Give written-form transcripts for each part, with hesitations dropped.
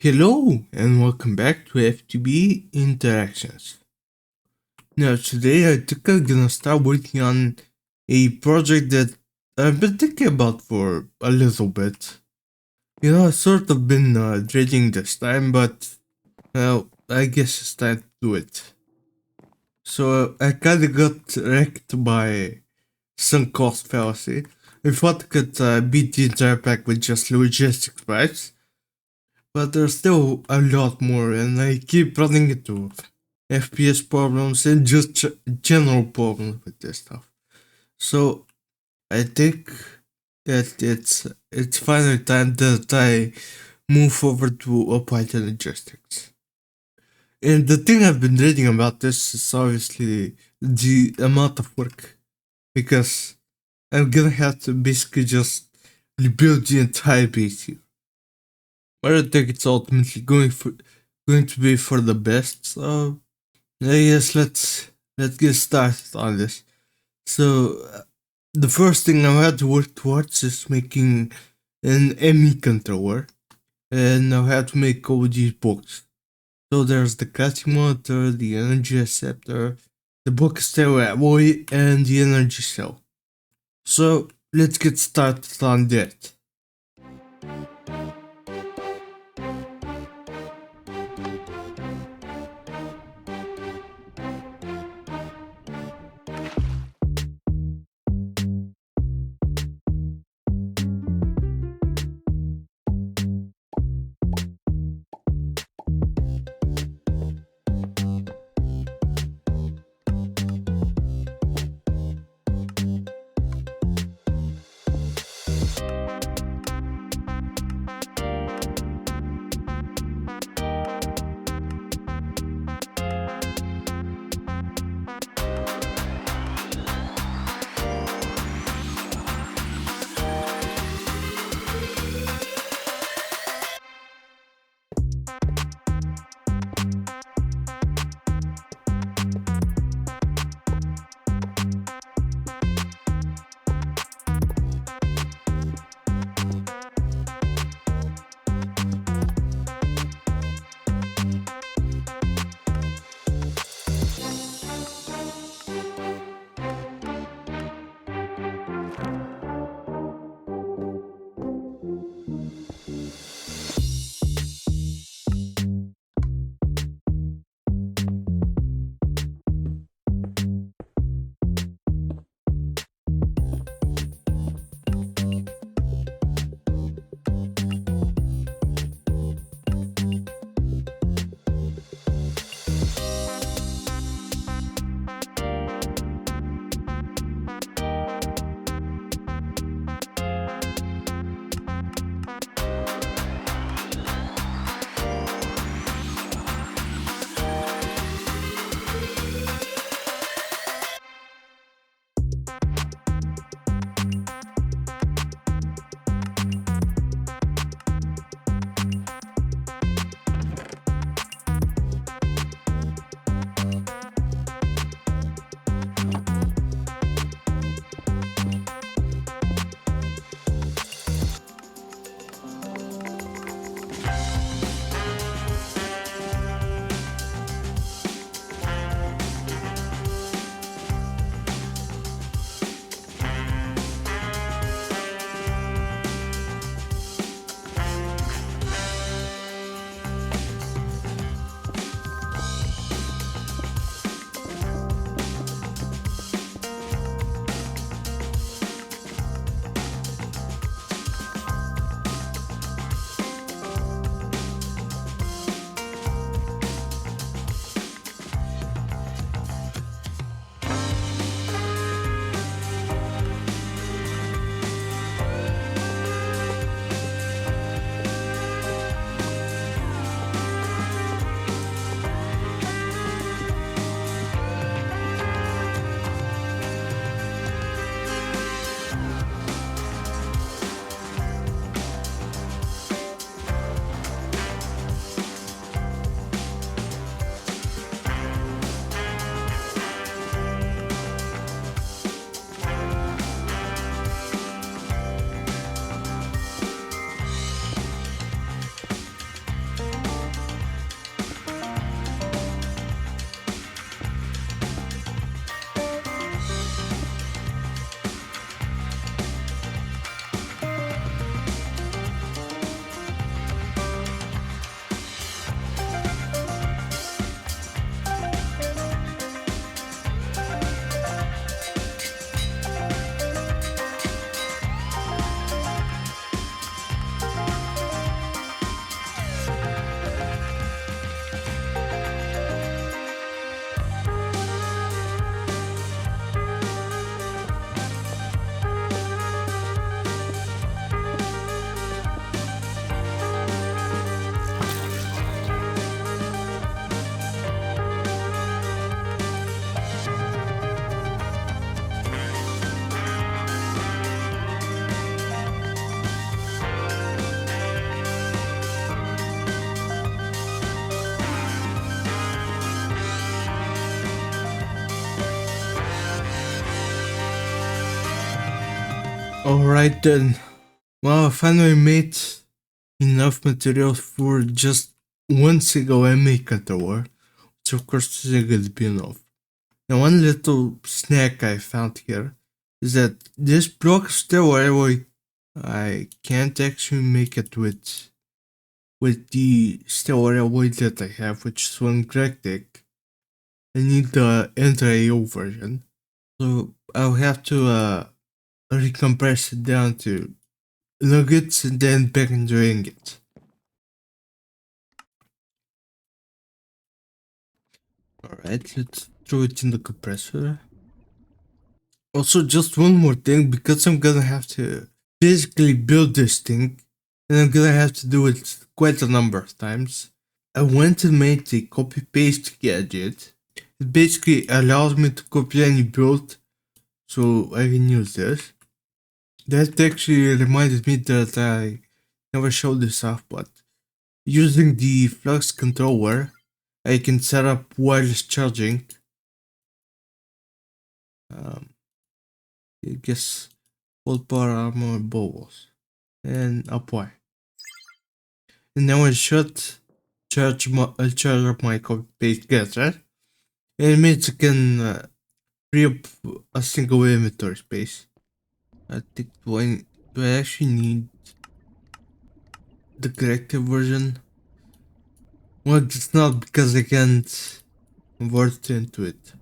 Hello and welcome back to FTB Interactions. Now today I'm gonna start working on a project that I've been thinking about for a little bit. I've sort of been dreading this time, but well, I guess it's time to do it. So I kinda got wrecked by sunk cost fallacy. I thought I could beat the entire pack with just logistics price, but there's still a lot more, and I keep running into FPS problems and just general problems with this stuff. So I think that it's finally time that I move over to applied logistics. And the thing I've been reading about this is obviously the amount of work, because I'm gonna have to basically just rebuild the entire base here. But I think it's ultimately going to be for the best. So yes, let's get started on this. So the first thing I had to work towards is making an ME controller, and I had to make all these books. So there's the cutting monitor, the energy acceptor, the book stereo alloy, and the energy cell. So let's get started on that. Alright then. Well, I finally made enough materials for just one single MA controller, which of course isn't going to be enough. Now, one little snack I found here is that this block still alloy, I can't actually make it with the steel alloy that I have, which is one GregTech. I need the anti-AO version, so I'll have to recompress it down to nuggets and then back into ingots. Alright, let's throw it in the compressor. Also, just one more thing, because I'm gonna have to physically build this thing, and I'm gonna have to do it quite a number of times. I went and made the copy paste gadget. It basically allows me to copy any build, so I can use this. That actually reminded me that I never showed this off, but using the Flux controller, I can set up wireless charging. I guess full power armor bubbles and apply. And now I should charge up my copy paste gadget. And it means I can free up a single inventory space. I think do I actually need the corrective version? Well, it's not because I can't convert into it.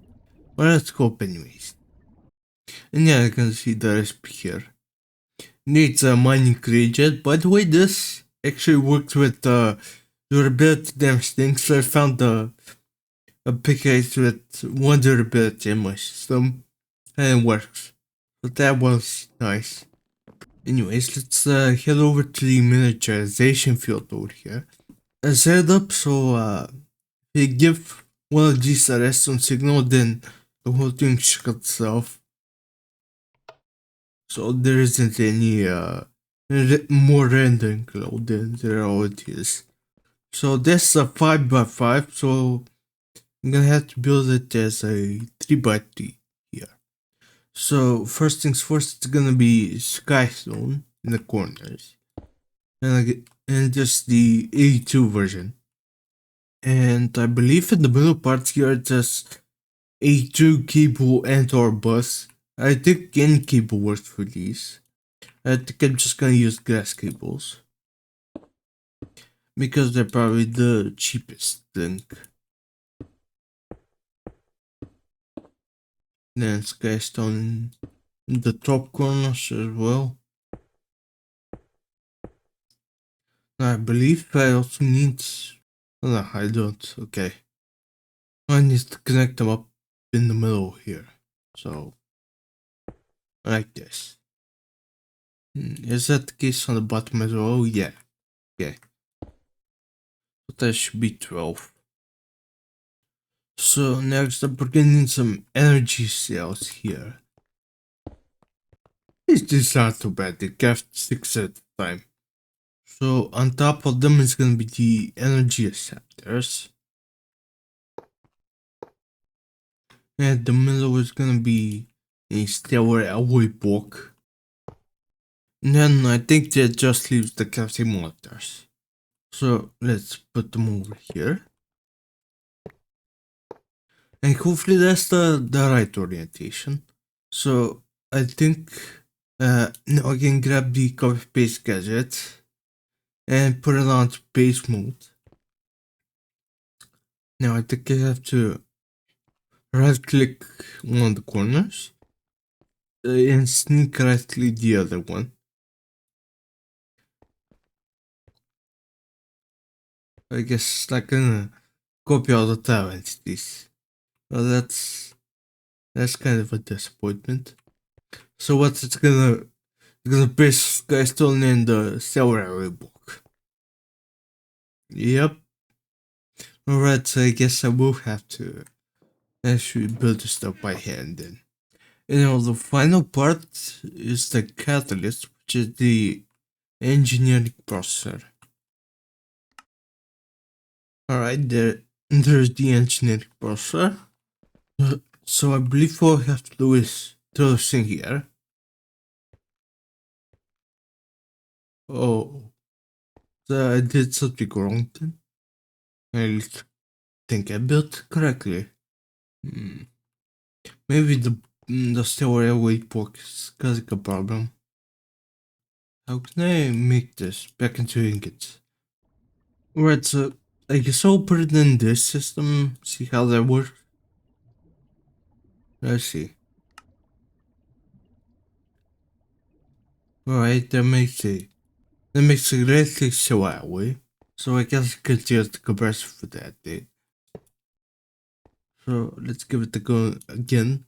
Well, let's hope anyways. And yeah, I can see the recipe here. Needs a mining creature. By the way, this actually works with durability damage things. So I found a pickaxe with one durability in my system, and it works. So that was nice. Anyways, let's head over to the miniaturization field over here. I set it up so if you give one of these a redstone signal, then the whole thing shuts off. So there isn't any more rendering load than there already is. So this is a 5x5, so I'm gonna have to build it as a 3x3 here. So first things first, it's gonna be sky stone in the corners, and just the AE2 version. And I believe in the middle part here it says A2 cable and or bus. I think any cable works for these. I think I'm just gonna use glass cables, because they're probably the cheapest thing. Then skystone in the top corners as well. I believe I also need... Oh, no, I don't. Okay. I need to connect them up in the middle here. So, like this. Is that the case on the bottom as well? Yeah. Okay. But that should be 12. So next up we're getting some energy cells here. These aren't too bad, they craft 6 at a time. So on top of them is gonna be the energy acceptors. And the middle is gonna be a stellar alloy block. And then I think that just leaves the crafting motors. So let's put them over here. And hopefully that's the right orientation. So I think now I can grab the copy paste gadget and put it on paste mode. Now I think I have to right click one of the corners and sneak right click the other one. I guess it's not gonna copy all the tab entities. Well, that's kind of a disappointment. So what's it's gonna paste Skystone in the celery book. Yep. Alright, so I guess I will have to actually build the stuff by hand then. And now the final part is the catalyst, which is the engineering processor. Alright, there's the engineering processor. So I believe all I have to do is throw this in here. Oh, so I did something wrong then? I think I built correctly. Hmm. Maybe the stairway weight box is causing a problem. How can I make this back into ingots? Right, so I guess I'll put it in this system, see how that works. Let's see. Alright, that makes it really so that way. So I guess I could use the compressor for that day. So let's give it a go again.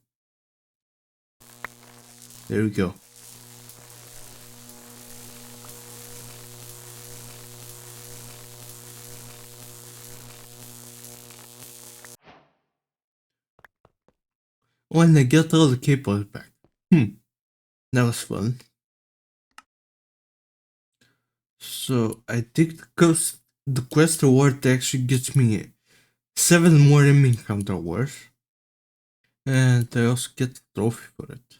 There we go. When I get all the cables back. That was fun. So I think the quest award actually gets me 7 more encounter awards. And I also get the trophy for it.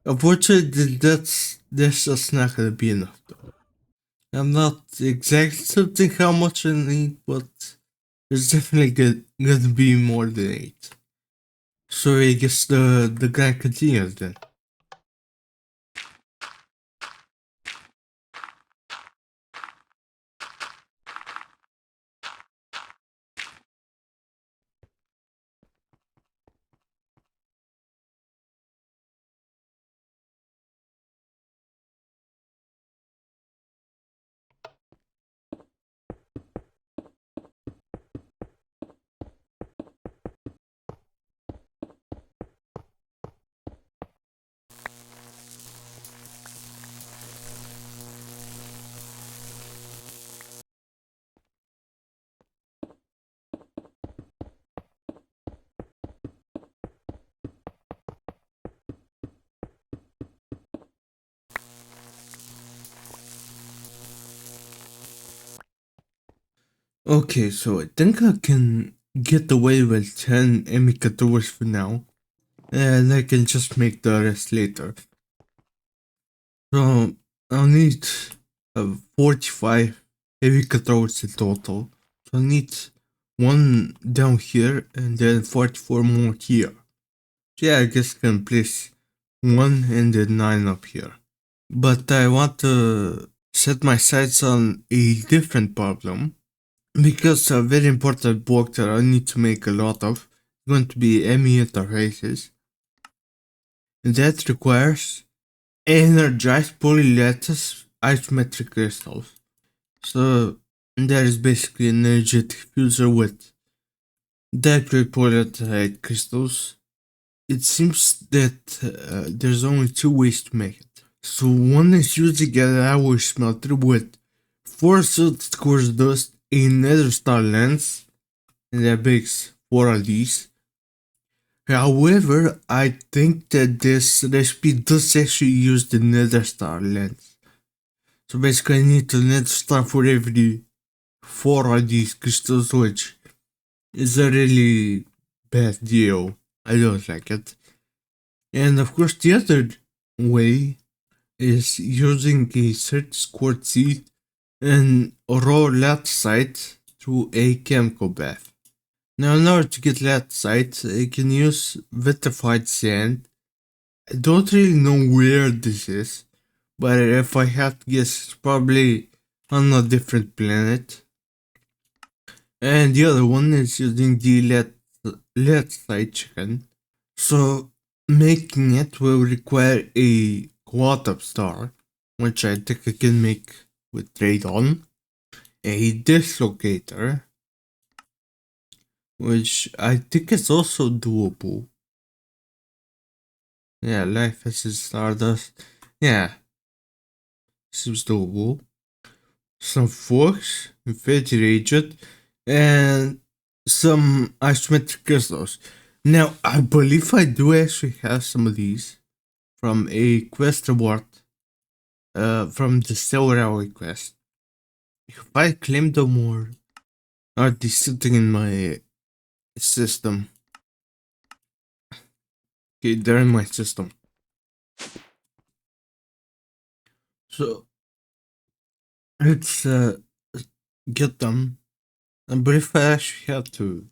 Unfortunately, that's just not gonna be enough though. I'm not exactly certain how much I need, but it's definitely gonna be more than 8. So I guess the grind continues then. Okay, so I think I can get away with 10 indicators for now, and I can just make the rest later. So I'll need 45 indicators in total. So I need one down here and then 44 more here. So yeah, I guess I can place 1 and then 9 up here. But I want to set my sights on a different problem. Because a very important block that I need to make a lot of is going to be ME interfaces. And that requires energized polylattice isometric crystals. So that is basically an energetic fuser with dipole polylattice crystals. It seems that there's only 2 ways to make it. So one is using an alloy smelter with 4 silted quartz dust, a nether star lens, and that makes 4 of these. However, I think that this recipe does actually use the nether star lens. So basically I need the nether star for every 4 of these crystals, which is a really bad deal. I don't like it. And of course the other way is using a certain quartz seed and raw latticite through a chemical bath. Now in order to get latticite, I can use vitrified sand. I don't really know where this is, but if I have to guess, it's probably on a different planet. And the other one is using the Latticite Chicken. So making it will require a quad star, which I think I can make with Radon, a dislocator, which I think is also doable. Yeah, life as a stardust. Yeah, seems doable. Some forks, infinity reagent, and some isometric crystals. Now, I believe I do actually have some of these from a quest reward, from the Stellar quest. If I claim them or are they sitting in my system? Okay, they're in my system. So Let's get them. But if I actually have to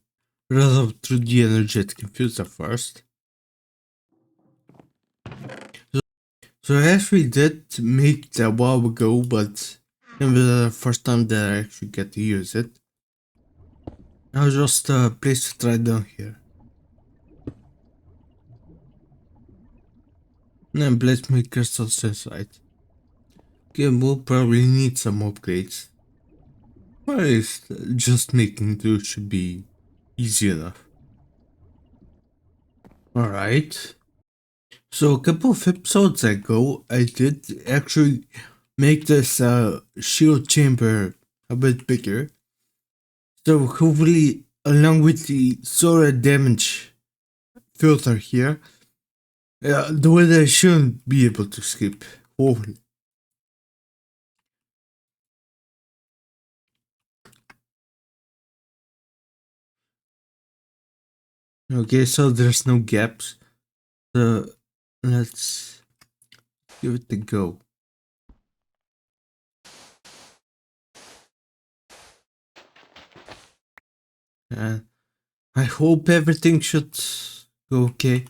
run up through the energetic infuser first. So I actually did make it a while ago, but it was the first time that I actually get to use it. I'll just place it right down here. And then place my crystals inside. Okay, we'll probably need some upgrades. But it's just making do should be easy enough. Alright. So a couple of episodes ago, I did actually make this shield chamber a bit bigger. So hopefully, along with the solar damage filter here, the weather shouldn't be able to skip. Hopefully. Okay, so there's no gaps. So let's give it a go. And I hope everything should go okay.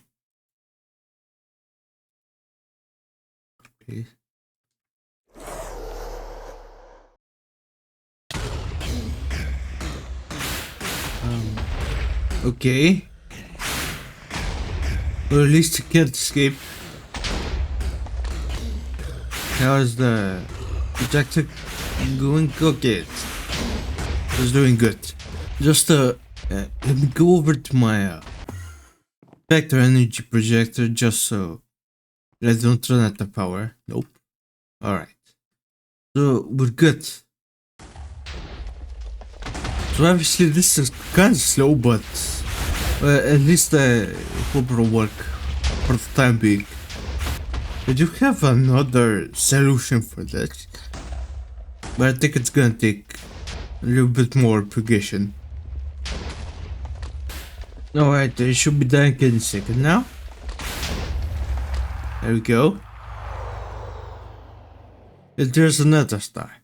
Okay. Okay. Or at least it can't escape. How is the projector going? Okay, it's doing good. Just let me go over to my vector energy projector just so I don't run out of power. Nope. Alright. So we're good. So obviously this is kind of slow, but at least I hope it'll work for the time being. I do have another solution for this, but I think it's gonna take a little bit more progression. Alright, it should be done in a second now. There we go. And there's another star.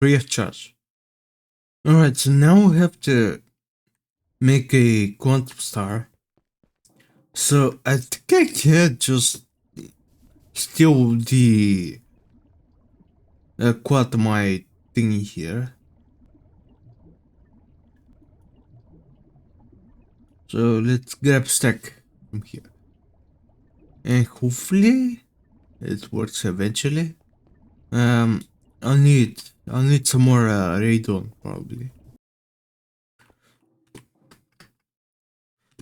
Free of charge. Alright, so now we have to make a quantum star. So I think I can just steal the quantumite thingy here. So let's grab stack from here. And hopefully it works eventually. I'll need some more radon probably.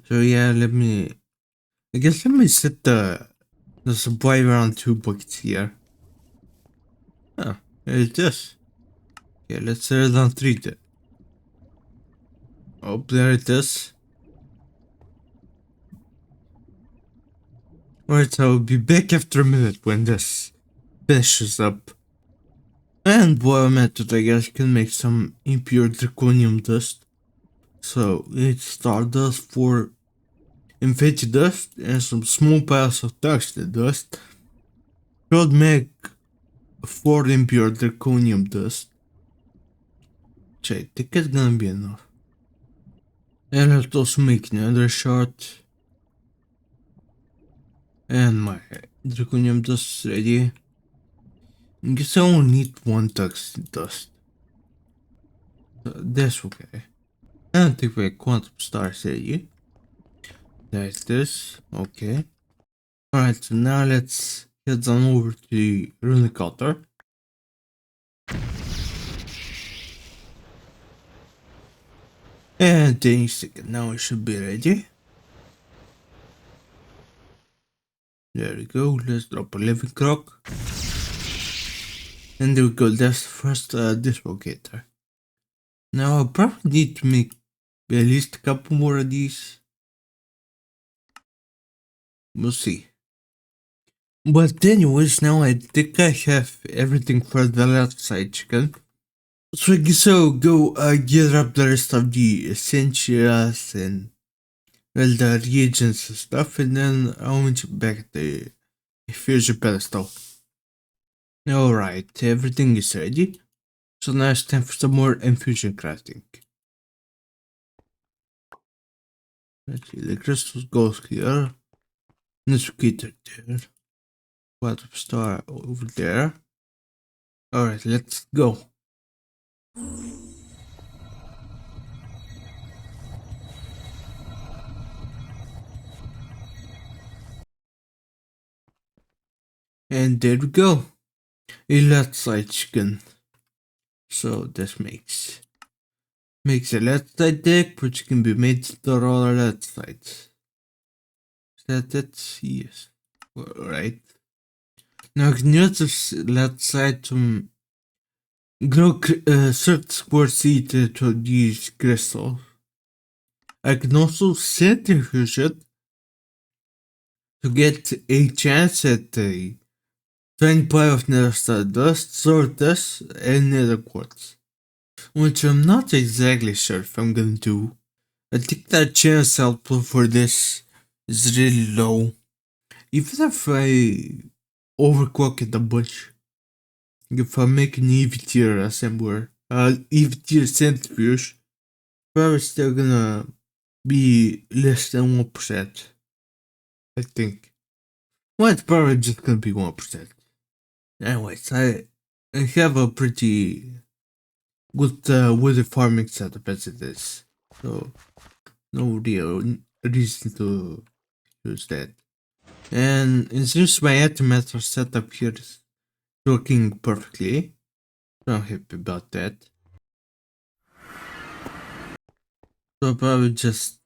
So yeah, let me set the supply around 2 buckets here. Oh, there it is. Okay, let's set it on 3 then. Oh, there it is. Alright, so I'll be back after a minute when this finishes up. And while I'm at it, I guess I can make some impure draconium dust. So it's stardust for infetti dust and some small piles of tungsten dust. Should make 4 impure draconium dust. Which I think is gonna be enough. And let's also make another shot. And my draconium dust is ready. I guess I only need 1 tungsten dust. So that's okay. I don't think my quantum star is ready. There's this. Okay. Alright, so now let's head on over to the runic altar. And any second now it should be ready. There we go, let's drop a living croc. And there we go, that's the first dislocator. Now I'll probably need to make at least a couple more of these. We'll see. But anyways, now I think I have everything for the Latticite Chicken. So I guess I'll go gather up the rest of the essentials and well, the reagents and stuff, and then I'll meet you back at the fusion pedestal. Alright, everything is ready. So now it's time for some more infusion crafting. Let's see, the crystals goes here. Nitrocator there. Water star over there. Alright, let's go. And there we go. A Latticite Chicken. So this makes a Latticite deck which can be made to all our Latticites. Is that it? Yes. Alright. Now I can use this Latticite to grow certain square seed to these crystals. I can also centrifuge it to get a chance at a 25 of nether stardust, sortus, and nether quartz. Which I'm not exactly sure if I'm gonna do. I think that chance output for this is really low. Even if I overclock it a bunch. If I make an EV tier assembler, EV tier centrifuge, probably still gonna be less than 1%. I think. Well, it's probably just gonna be 1%. Anyways, I have a pretty good wood farming setup as it is. So, no real reason to use that. And it seems my antimatter setup here is working perfectly. So I'm happy about that. So I'll probably just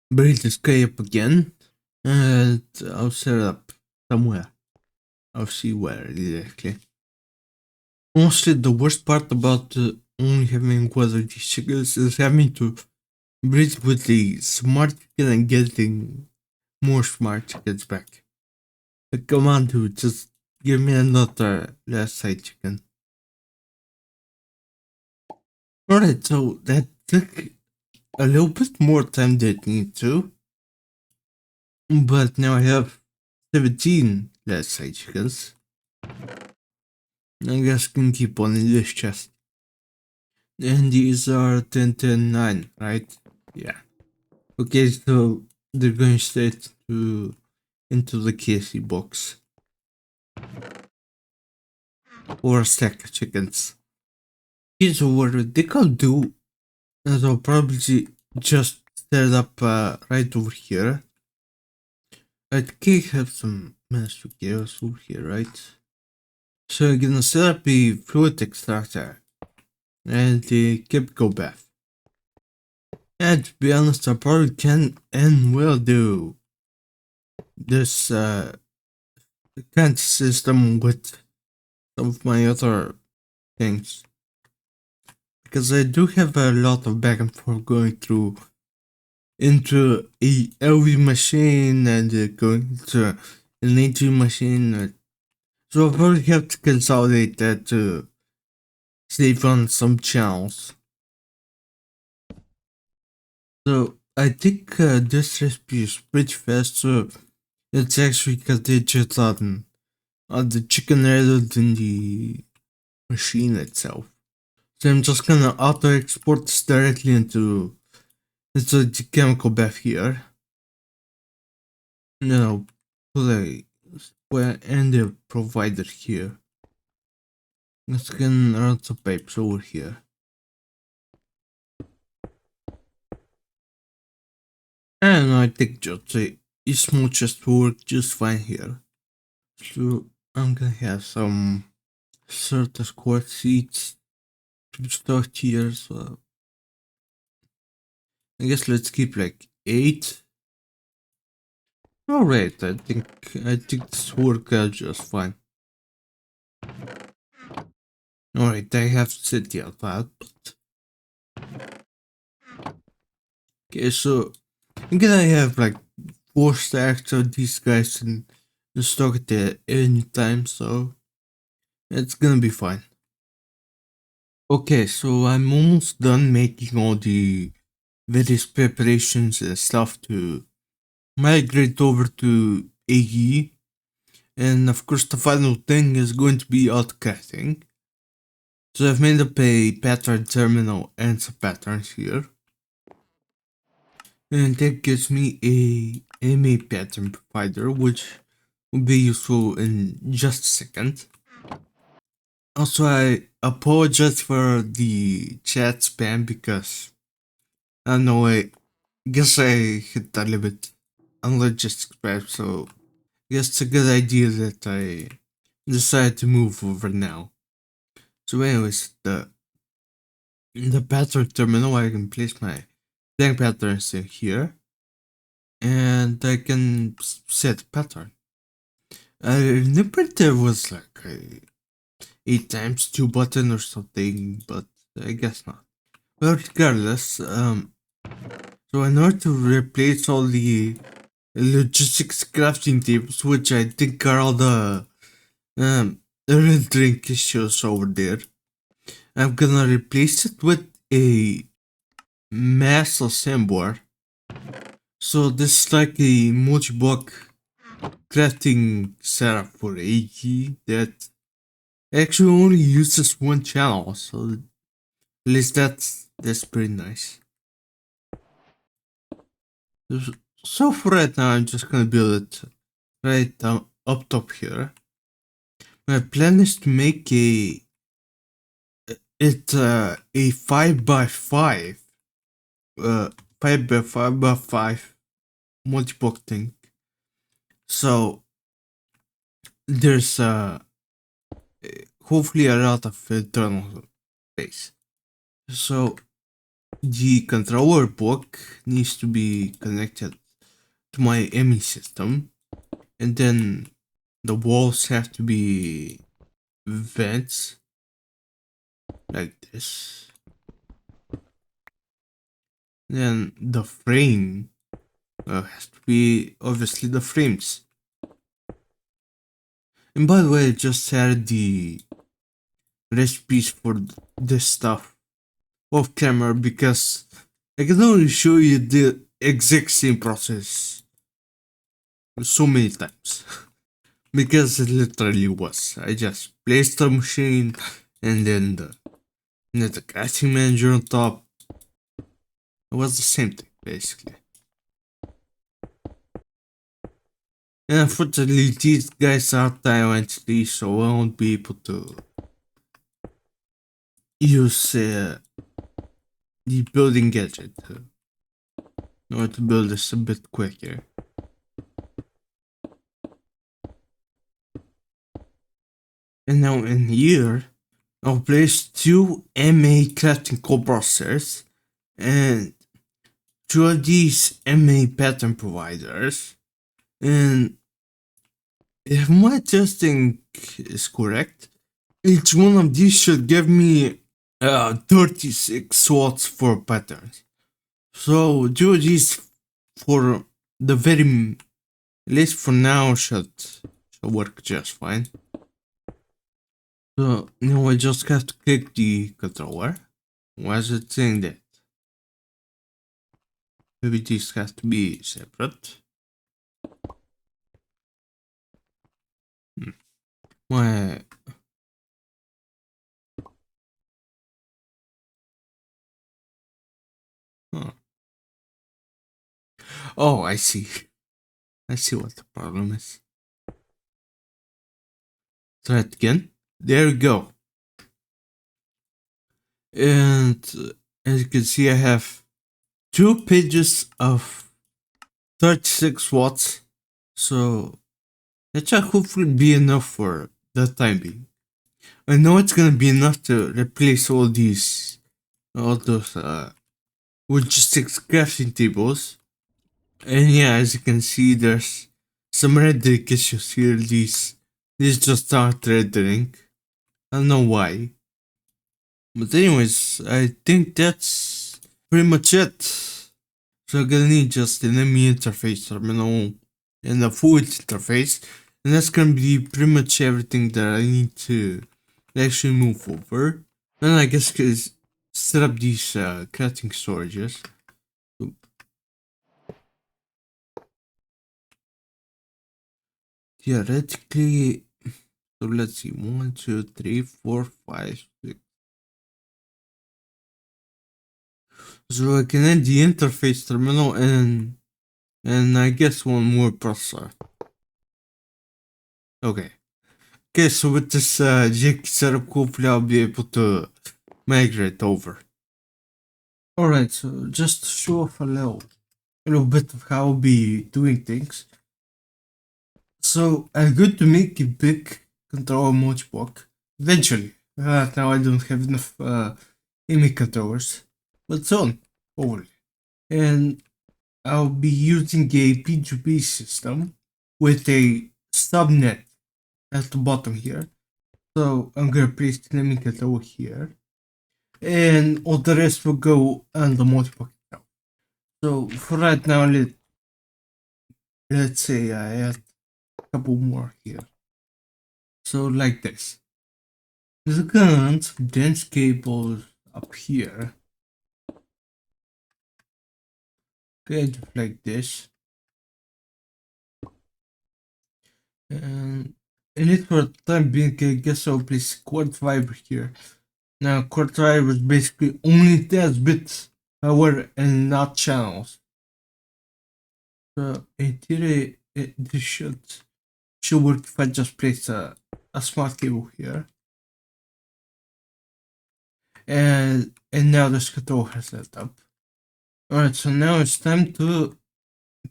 bring this guy up again. And I'll set it up somewhere. I'll see where exactly. Honestly, the worst part about only having one of these chickens is having to breed with the smart chicken and getting more smart chickens back. Like, come on, dude, just give me another Latticite chicken. Alright, so that took a little bit more time than it needed to. But now I have 17 Latticite chickens. I guess I can keep one in this chest. And these are 10, 10, 9, right? Yeah. Okay, so they're going straight into the KC box. Or a stack of chickens. Here's what they can do. And I'll probably just set it up right over here. I think I have some master gears over here, right? So I'm gonna set up a fluid extractor and the chemical bath. And to be honest, I probably can and will do this kind of system with some of my other things. Because I do have a lot of back and forth going through into a LV machine and going to an A2 machine. So I'll probably have to consolidate that to save on some channels. So I think this recipe is pretty fast, so it's actually contingent on the chicken rather than the machine itself. So I'm just gonna auto export this directly into the chemical bath here. And then I'll put a square and a provider here. Let's run some pipes over here. And I think just a small chest will work just fine here. So I'm gonna have some certain quartz seeds to start here. So I guess let's keep like 8. Alright, I think this worked out just fine. Alright, I have to set the output. Okay, so I'm gonna have like 4 stacks of these guys in the stock at any time, so it's gonna be fine. Okay, so I'm almost done making all the various preparations and stuff to migrate over to AE. And of course the final thing is going to be autocrafting. So I've made up a pattern terminal and some patterns here. And that gives me a MA pattern provider, which will be useful in just a second. Also, I apologize for the chat spam because I don't know, I guess I hit a little bit unlogistic spam, so I guess it's a good idea that I decided to move over now. So anyways, the pattern terminal, I can place my blank patterns in here, and I can set pattern. I remember there was like a 8x2 button or something, but I guess not. Well, regardless, so in order to replace all the logistics crafting tables, which I think are all the rendering issues over there, I'm gonna replace it with a mass assembler. So this is like a multi-block crafting setup for AE that actually only uses one channel, so at least that's pretty nice. So for right now, I'm just gonna build it right up top here. My plan is to make a 5x5 5x5 multi-block thing. So there's hopefully a lot of internal space. So the controller block needs to be connected to my ME system, and then the walls have to be vents like this. Then the frame has to be obviously the frames. And by the way, I just added the recipes for this stuff off camera because I can only show you the exact same process so many times. Because it literally was. I just placed the machine and then the casting manager on top. It was the same thing, basically. And unfortunately, these guys are Taiwanese, so I won't be able to use the building gadget in order to build this a bit quicker. And now in here, I'll place two MA crafting compressors and two of these MA pattern providers. And if my testing is correct, each one of these should give me 36 watts for patterns. So two of these for the very least for now should work just fine. So now I just have to click the controller. Why is it saying that? Maybe this has to be separate. My huh. Oh, I see. I see what the problem is. Try it again. There we go. And as you can see, I have two pages of 36 watts. So that should hopefully be enough for the time being. I know it's gonna be enough to replace all those logistics crafting tables. And yeah, as you can see, there's some rendering issues here. These just aren't rendering. I don't know why. But anyways, I think that's pretty much it. So I'm gonna need just an ME interface terminal and a full interface. And that's gonna be pretty much everything that I need to actually move over. And I guess set up these crafting storages. theoretically, so let's see, 1, 2, 3, 4, 5, 6. So I can add the interface terminal and I guess one more processor. Okay. Okay, so with this jig setup, hopefully I'll be able to migrate over. Alright, so just to show off a little bit of how I'll be doing things. So I'm going to make a big controller modpack eventually. Now I don't have enough image controllers, but soon, hopefully. And I'll be using a P2P system with a subnet at the bottom here. So I'm gonna place the naming controller here, and all the rest will go on the modpack now. So for right now, let's say I add a couple more here. So like this. There's gonna run some dense cables up here. Okay, just like this. And in it for the time being, I guess I'll place quad fiber here. Now, quad fiber is basically only bits power and not channels. So in theory, this should work if I just place a smart cable here. And now this control has set up. Alright, so now it's time to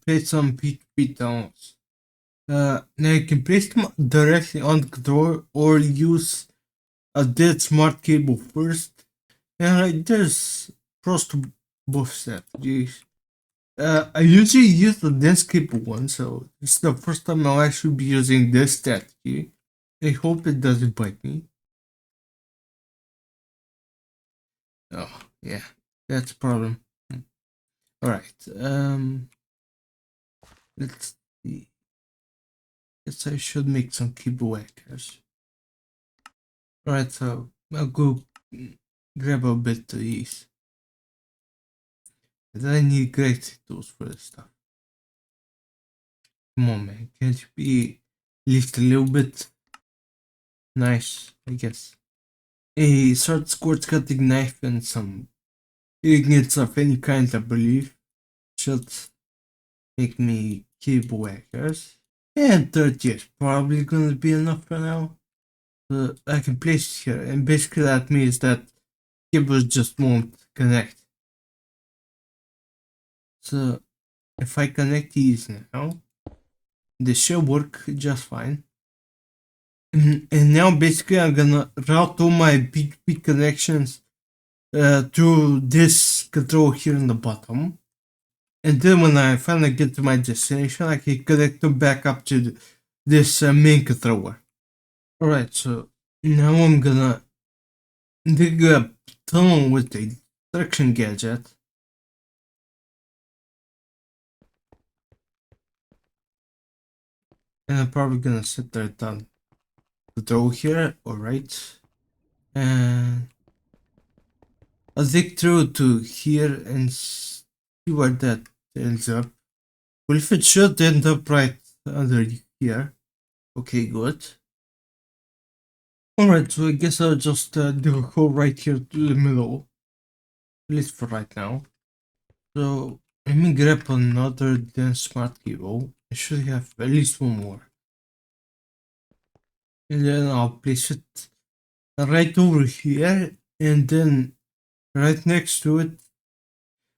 place some P2P tunnels. Now you can place them directly on the controller or use a dead smart cable first. And there's pros to both strategies. I usually use the dense cable one, so it's the first time I'll actually be using this strategy. I hope it doesn't bite me. Oh, yeah, that's a problem. Alright, let's see. Guess I should make some cable anchors. Alright, so I'll go grab a bit of these. And then I need great tools for this stuff. Come on, man, can't you be at least a little bit nice, I guess. A short squirt cutting knife and some ingots of any kind, I believe, should make me cable anchors. And 30 is probably gonna be enough for now. So I can place it here, and basically that means that cables just won't connect. So if I connect these now, this should work just fine. And now basically I'm gonna route all my P2P connections through this control here in the bottom. And then when I finally get to my destination, I can connect them back up to this main controller. Alright, so now I'm gonna dig a tunnel with the extraction gadget. And I'm probably gonna set that down control here, alright. And I'll dig through to here and see where that ends up. Well, if it should end up right under here. Okay, good. Alright, so I guess I'll just do a hole right here to the middle. At least for right now. So let me grab another dense smart cable. I should have at least one more. And then I'll place it right over here. And then right next to it,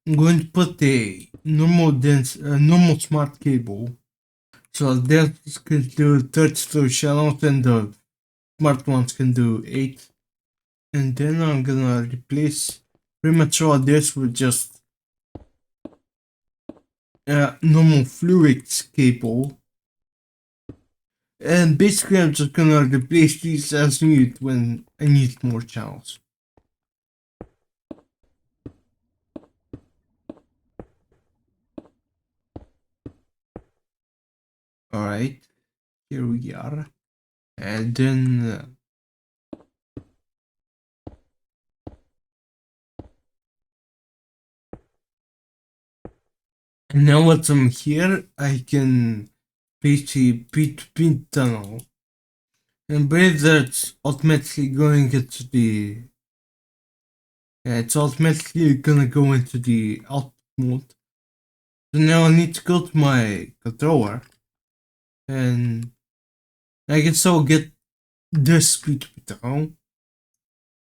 I'm going to put a normal smart cable. So that can do 32 channels and the smart ones can do 8. And then I'm gonna replace pretty much all this with just normal fluids cable. And basically I'm just gonna replace these as needed when I need more channels. Alright, here we are. And then and now once I'm here, I can PC P2P tunnel. And believe that's automatically going into the it's automatically gonna go into the output mode. So now I need to go to my controller and I can still get this P2P tunnel.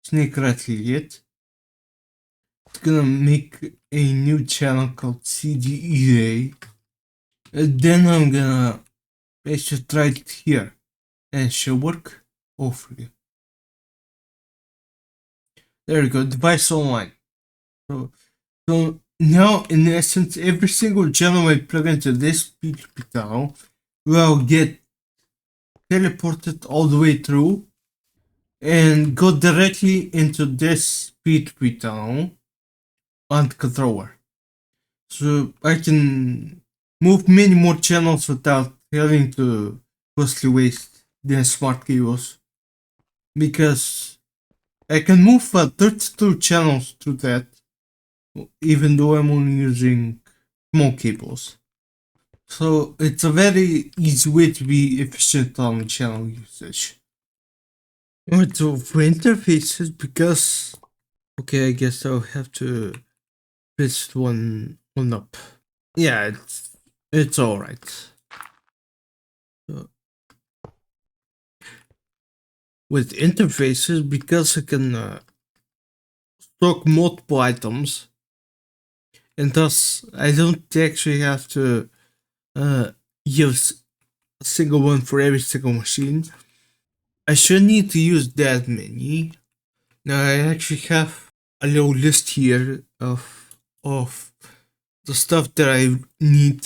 Sneak right it. It's gonna make a new channel called CDEA. And then I'm gonna paste it right here and it should work. Hopefully. There we go, device online. So now in essence every single channel I plug into this P2P tunnel will get teleported all the way through and go directly into this P2P tunnel on the controller. So I can move many more channels without having to costly waste the smart cables. Because I can move 32 channels through that, even though I'm only using small cables. So it's a very easy way to be efficient on channel usage. Alright, so for interfaces, because okay, I guess I'll have to pitch one up. Yeah, it's alright. So, with interfaces, because I can stock multiple items, and thus I don't actually have to use a single one for every single machine. I shouldn't need to use that many. Now I actually have a little list here of the stuff that I need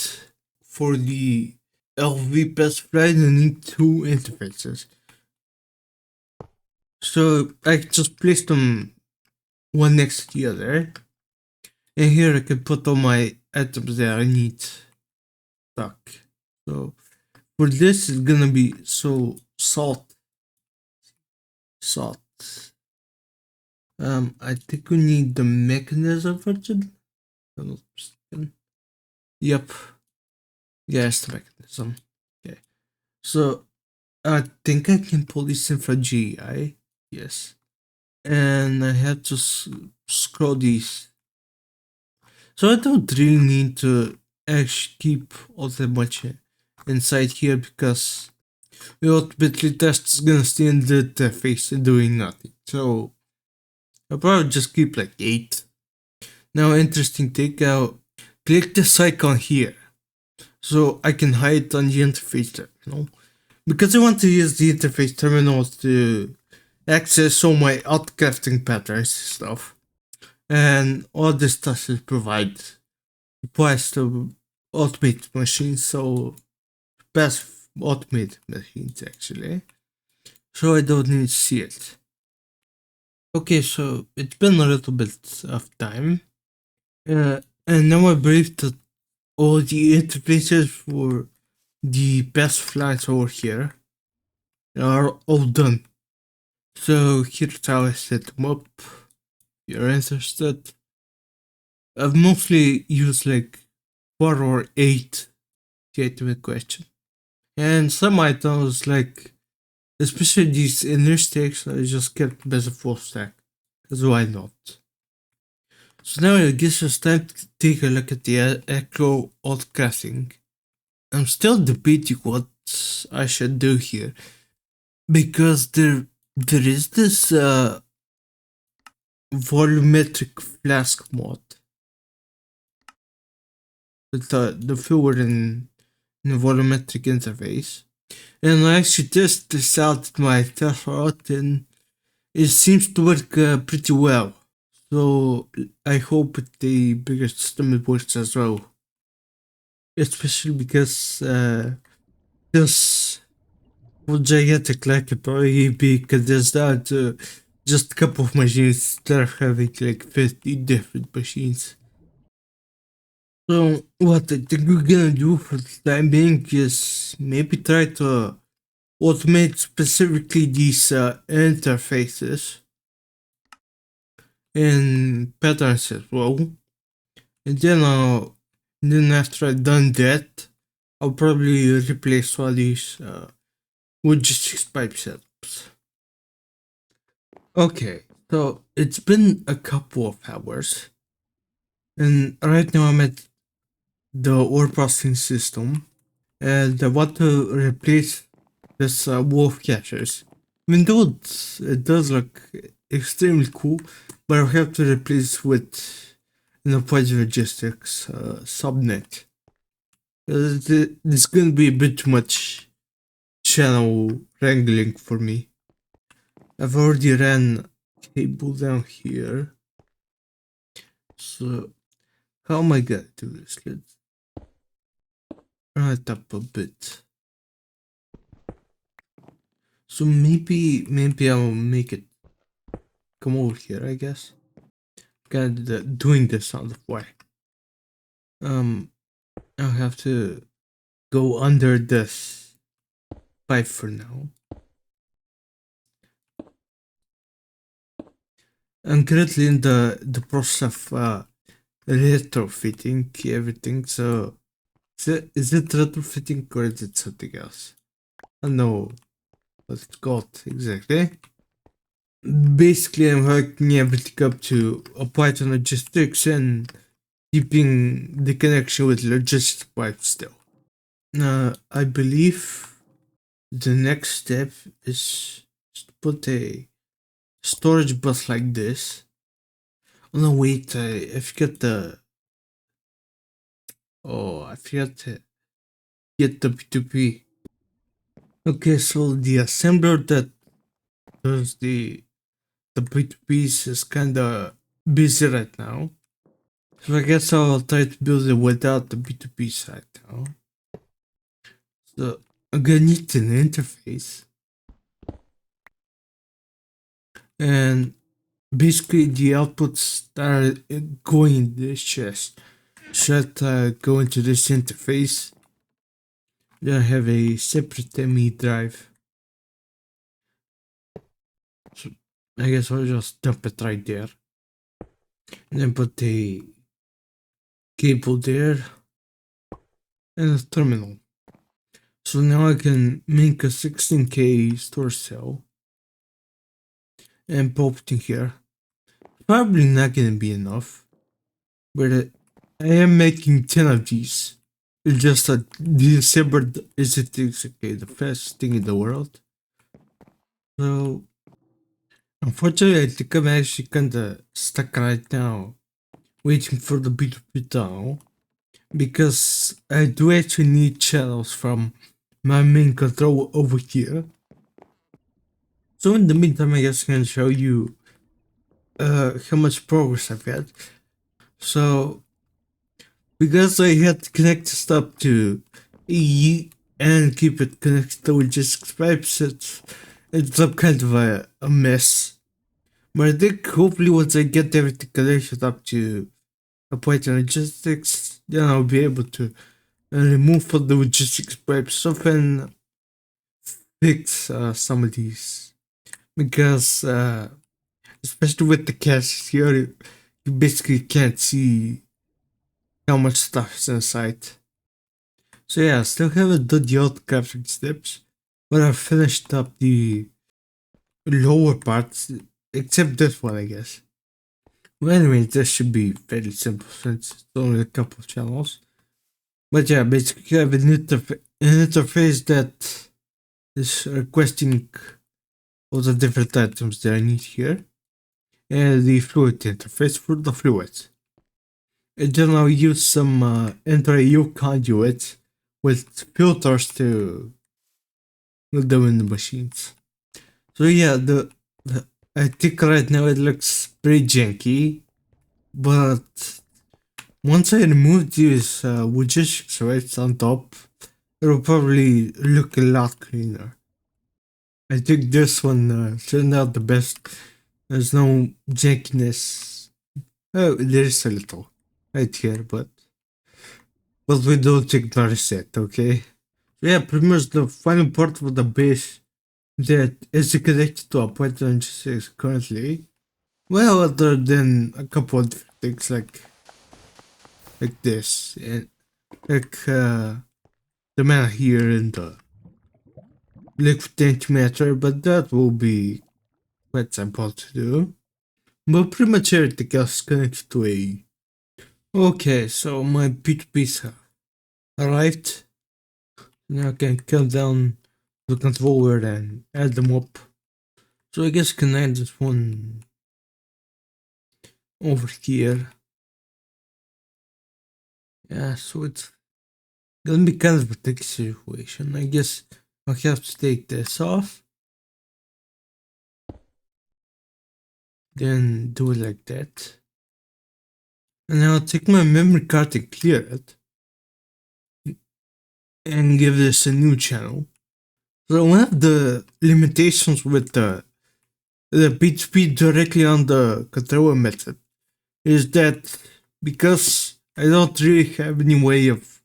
for the LV pacifier. I need two interfaces. So I just place them one next to the other. And here I can put all my items that I need stuck. So for this it's gonna be salt. I think we need the mechanism version. Yep. Yes, the mechanism. Okay. So I think I can pull this in from GI. Yes. And I have to scroll these. So I don't really need to actually keep all that much inside here because ultimately that's gonna stay in the interface doing nothing. So I'll probably just keep like 8. Now interesting take out. Click this icon here. So I can hide on the interface terminal. Because I want to use the interface terminal to access all my autocrafting patterns stuff. And all this stuff is requires to automate machines, so passive automate machines actually. So I don't need to see it. Okay, so it's been a little bit of time. And now I believe that all the interfaces for the best flights over here are all done. So here's how I set them up. If you're interested. I've mostly used like 4 or 8 to get to the question. And some items like especially these inner stacks I just kept as a full stack. Because why not? So now I guess it's time to take a look at the actual autocrafting. I'm still debating what I should do here. Because there is this volumetric flask mod. With the fluid in the volumetric interface. And I actually tested this out at my test route and it seems to work pretty well. So I hope with the bigger system it works as well. Especially because this full gigantic like could probably be condensed down to just a couple of machines instead of having like 50 different machines. So what I think we're gonna do for the time being is maybe try to automate specifically these interfaces and patterns as well. And then after I've done that, I'll probably replace all these with just 6 pipe setups. Okay, so it's been a couple of hours, and right now I'm at the ore processing system, and I want to replace this wolf catchers. Even though it does look extremely cool, but I have to replace with enterprise logistics subnet. It's gonna be a bit too much channel wrangling for me. I've already ran cable down here, so how am I gonna do this? Let's run it up a bit. So maybe I'll make it come over here, I guess. Kind of doing this on the fly. I'll have to go under this pipe for now. I'm currently in the process of retrofitting everything. So is it retrofitting or is it something else? I don't know what it's called exactly. Basically, I'm hooking everything up to a Python logistics and keeping the connection with logistics pipe still. I believe the next step is to put a storage bus like this. Oh no, wait, I forgot the. Oh, I forgot to get the P2P. Okay, so the assembler that does the P2Ps is kinda busy right now. So I guess I'll try to build it without the P2P side now. So I'm gonna need an interface. And basically the outputs that are going in this chest should go into this interface. Then I have a separate ME drive. So I guess I'll just dump it right there. And then put a cable there and a terminal. So now I can make a 16K store cell and pop it in here. Probably not gonna be enough, but I am making 10 of these. It's just that the December isn't exactly the best thing in the world. So, unfortunately, I think I'm actually kinda stuck right now, waiting for the beat to be down, because I do actually need channels from my main control over here. So in the meantime, I guess I can show you how much progress I've had. So, because I had to connect this up to E and keep it connected to logistics pipes, it's up kind of a mess. But I think hopefully once I get everything connected up to a Python logistics, then I'll be able to remove all the logistics pipes stuff and fix some of these. Because especially with the caches here, you basically can't see how much stuff is inside. So yeah, I still haven't done the autocrafting steps, but I've finished up the lower parts, except this one, I guess. Well, anyway, this should be fairly simple since it's only a couple of channels. But yeah, basically, you have an interface that is requesting all the different items that I need here, and the fluid interface for the fluids. And then I'll use some inter-EU conduits with filters to put them in the machines. So yeah, I think right now it looks pretty janky, but once I remove these logistics rates on top, it'll probably look a lot cleaner. I think this one turned out the best. There's no jankiness. Oh, there is a little right here, but we don't ignore it, okay? So yeah, pretty much the final part of the base that is connected to a Python 6 currently. Well, other than a couple of different things like this, and like the the mana here in the liquid antimatter, but that will be quite simple to do. But pretty much everything else is connected to AE. Okay, so my P2Ps have arrived. Now I can count down the controller and add them up. So I guess I can add this one over here. Yeah, so it's gonna be kind of a tricky situation. I guess I have to take this off. Then do it like that. And I'll take my memory card and clear it. And give this a new channel. So one of the limitations with the P2P directly on the controller method is that because I don't really have any way of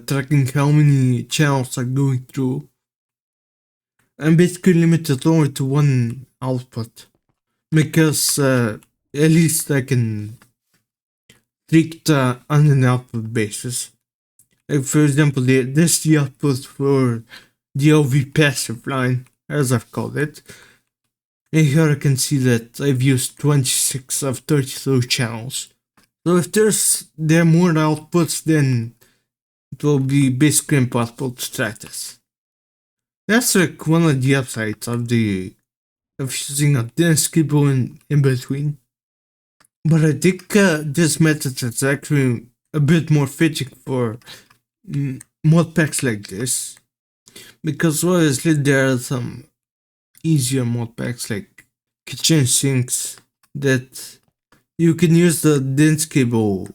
tracking how many channels are going through, I'm basically limited only to one output. Because at least I can treat on an output basis. Like for example, this is the output for the OV passive line, as I've called it. And here I can see that I've used 26 of 32 channels. So if there are more outputs, then it will be basically impossible to track this. That's like one of the upsides of using a dense cable in between. But I think this method is actually a bit more fitting for mod packs like this, because obviously there are some easier mod packs like kitchen sinks that you can use the dense cable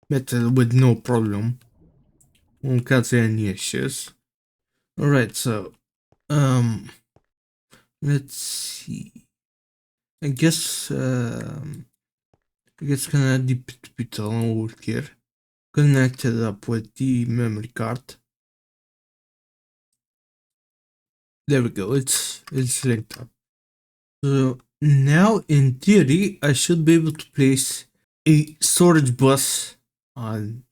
method with no problem. Won't cause any issues. Alright, so let's see. I guess gonna deep it over here. Connect it up with the memory card. There we go, it's linked up. So now in theory I should be able to place a storage bus on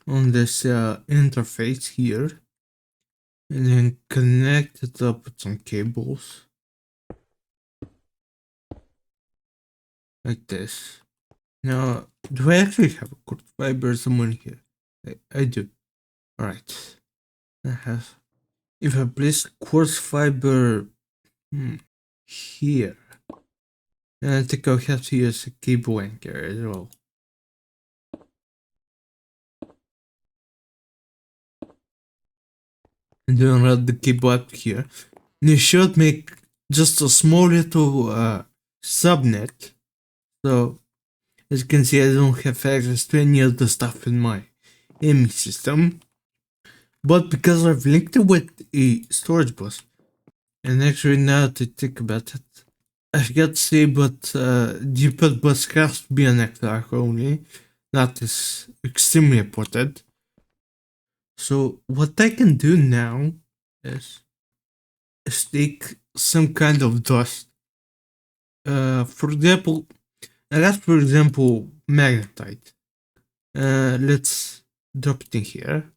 this interface here, and then connect it up with some cables like this. Now, do I actually have a cord fiber somewhere here? I do. Alright. I have. If I place quartz fiber here, then I think I'll have to use a cable anchor as well. And then run the cable up here. And it should make just a small little subnet. So, as you can see, I don't have access to any of the stuff in my ME system. But because I've linked it with a storage bus, and actually now to think about it, I forgot to say, but the input bus has to be an XR only. That is extremely important. So what I can do now is take some kind of dust. For example, magnetite. Let's drop it in here.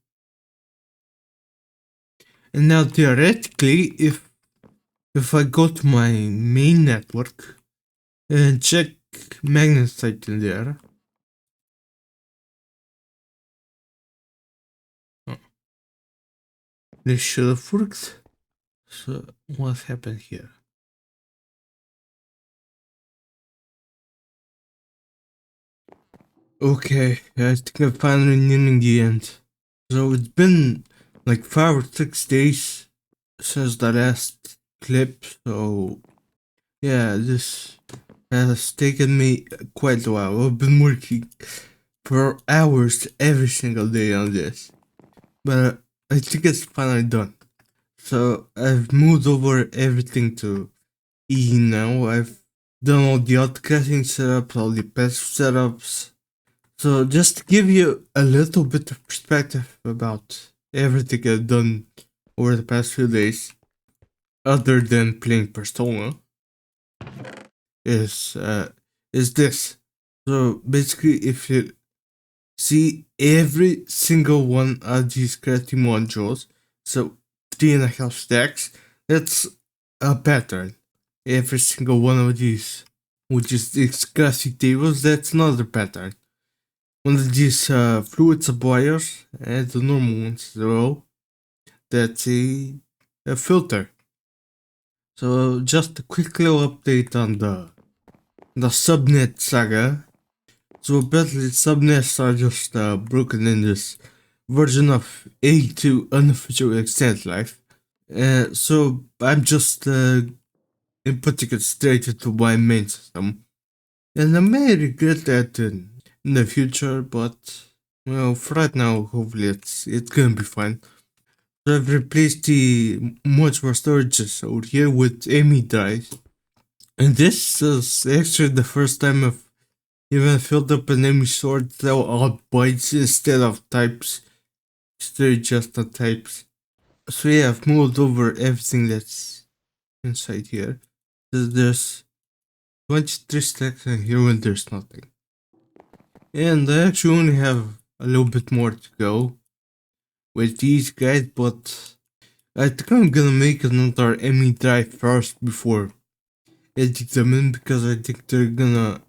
And now theoretically, if I go to my main network and check magnetite in there, this should have worked. So what happened here? Okay, I think I'm finally nearing the end. So it's been like 5 or 6 days since the last clip, so yeah, this has taken me quite a while. I've been working for hours every single day on this, but I think it's finally done. So I've moved over everything to E now. I've done all the autocrafting setups, all the passive setups. So just to give you a little bit of perspective about everything I've done over the past few days, other than playing Persona, is this. So basically, See, every single one of these crafting modules, so 3.5 stacks, that's a pattern. Every single one of these, which is these crafting tables, that's another pattern. One of these fluid suppliers, and the normal ones as well, that's a filter. So just a quick little update on the subnet saga. So apparently subnets are just broken in this version of AE2 unofficial extended life. So I'm just inputting it straight into my main system. And I may regret that in the future, but well, for right now, hopefully it's gonna be fine. So I've replaced the modular storages over here with ME drives. And this is actually the first time I've even filled up an ME storage cell out bytes instead of types. Still just the types. So yeah, I've moved over everything that's inside here. There's 23 stacks in here when there's nothing. And I actually only have a little bit more to go with these guys, but I think I'm gonna make another ME drive first before editing them in because I think they're gonna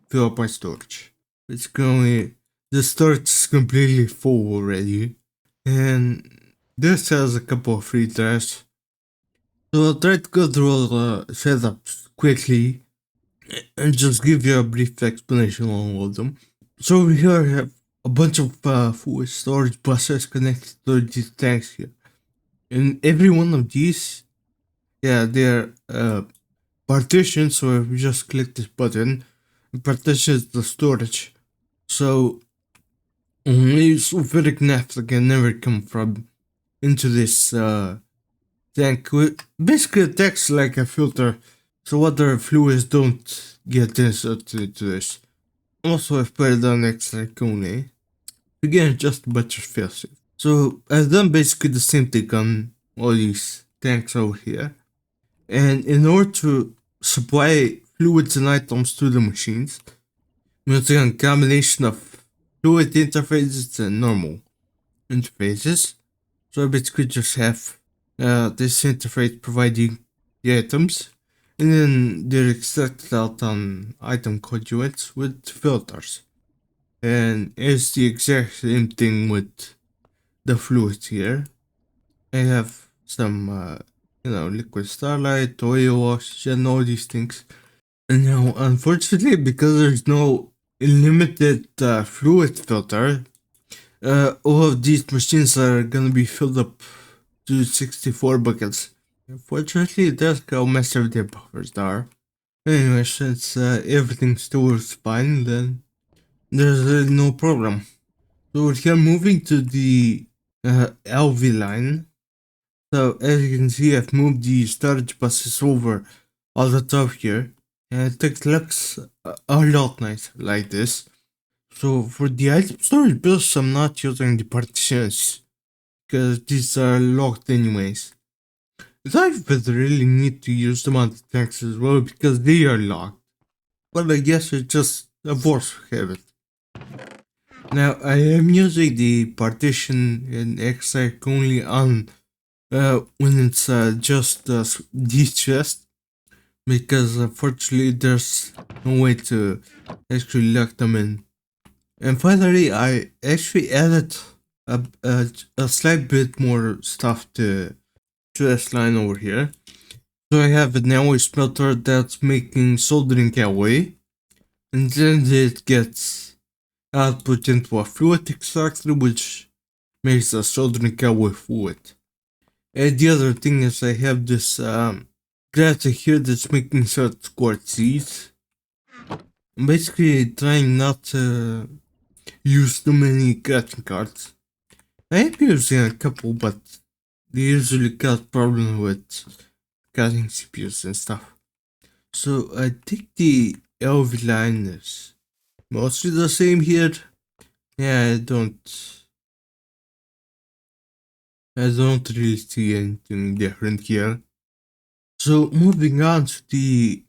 fill up my storage. It's currently, the storage is completely full already, and this has a couple of free drives. So I'll try to go through all the setups quickly and just give you a brief explanation on all of them. So over here I have a bunch of full storage buses connected to these tanks here. And every one of these, yeah, they're partitions, so if you just click this button, it partitions the storage. So only sulfuric naphtha can never come from into this tank. Basically it acts like a filter, so other fluids don't get inserted to this. Also I've put it on extract only. Again, just a bunch of failsafe. So I've done basically the same thing on all these tanks over here. And in order to supply fluids and items to the machines, using a combination of fluid interfaces and normal interfaces. So I basically just have this interface providing the items, and then they're extracted out on item conduits with filters. And it's the exact same thing with the fluids here. I have some, liquid starlight, oil, oxygen, all these things. And now, unfortunately, because there's no limited fluid filter, all of these machines are gonna be filled up to 64 buckets. Unfortunately, that's how massive their buffers are. Anyway, since everything still works fine, then there's really no problem. So we're here moving to the LV line. So as you can see, I've moved the storage buses over on the top here, and it looks a lot nicer like this. So for the item storage bus, I'm not using the partitions because these are locked anyways. I would really need to use them on the tanks as well because they are locked. But I guess it's just a force of habit. Now I am using the partition in extract only on when it's just these chests, because unfortunately there's no way to actually lock them in. And finally, I actually added a slight bit more stuff to this line over here. So I have an alloy smelter that's making soldering alloy, and then it gets output into a fluid extractor which makes a soldering alloy fluid. And the other thing is I have this GregTech here that's making certain quartz. I'm basically trying not to use too many crafting cards. I am using a couple, but they usually got problems with cutting CPUs and stuff. So I think the LV line is mostly the same here. Yeah, I don't really see anything different here. So moving on to the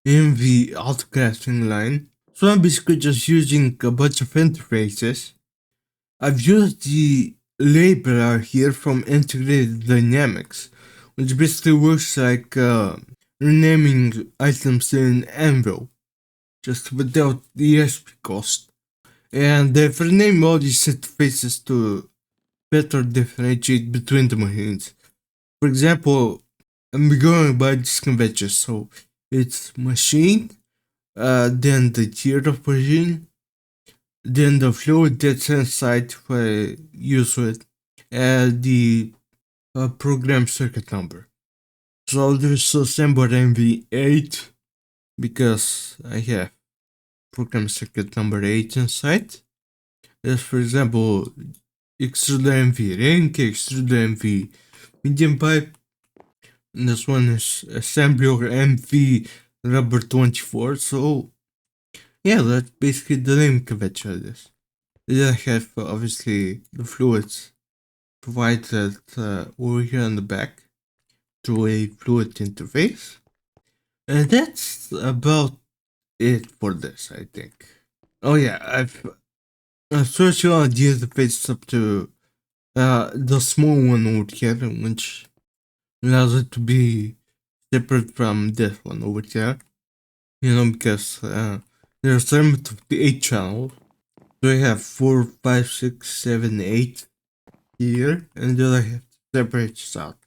MV autocrafting line. So I'm basically just using a bunch of interfaces. I've used the labeler here from Integrated Dynamics, which basically works like renaming items in Anvil, just without the ESP cost. And they've renamed all these interfaces to better differentiate between the machines. For example, I'm going by this convention, so it's machine, then the tier of machine, then the fluid that's inside if I use it, and the program circuit number. So I'll just assemble MV8 because I have program circuit number 8 inside. As for example, extruder MV ring, extruder MV medium pipe, and this one is assembler MV rubber 24. So yeah, that's basically the name convention of this. Then I have obviously the fluids provided over here on the back through a fluid interface. And that's about it for this, I think. Oh yeah, I've switched on the interface up to the small one over here, which allows it to be separate from this one over here. You know, because there's a limit of the 8 channels. So I have 4, 5, 6, 7, 8 here, and then I have to separate this out.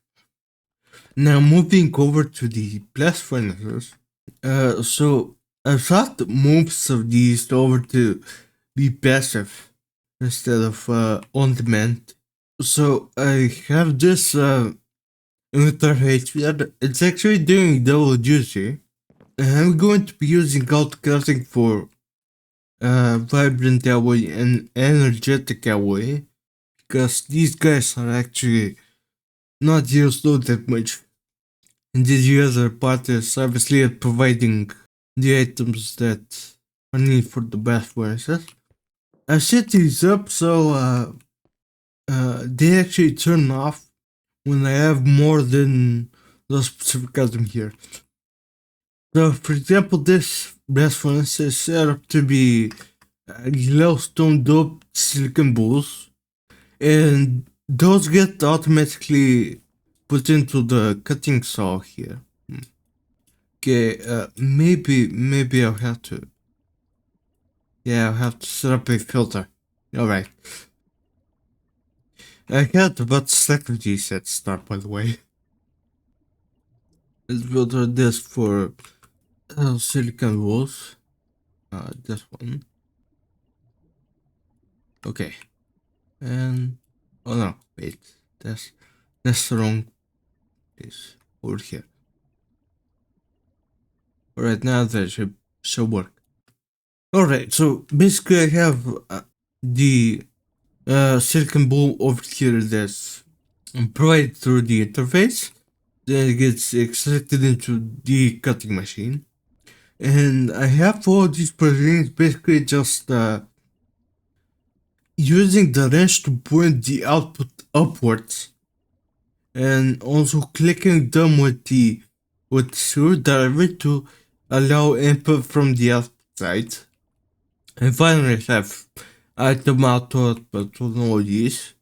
Now moving over to the blast furnaces. So I thought most of these over to be passive instead of on demand. So I have this interface that it's actually doing double duty. And I'm going to be using autocrafting for vibrant alloy and energetic alloy because these guys are actually not used all that much. And the other part is obviously providing the items that are needed for the blast furnaces. I set these up so they actually turn off when I have more than the specific item here. So for example, this blast furnace is set up to be glowstone doped silicon balls, and those get automatically put into the cutting saw here. Okay, maybe I'll have to. Yeah, I'll have to set up a filter. Alright. I had about second G set start, by the way. Let's filter this for silicon walls. This one. Okay. And oh no, wait. That's the wrong place. Over here. Alright, now that should work. Alright, so basically I have the silicon ball over here that's provided through the interface. Then it gets extracted into the cutting machine. And I have all these proteins basically just using the wrench to point the output upwards, and also clicking them with the screwdriver to allow input from the outside. And finally I have item output on all these.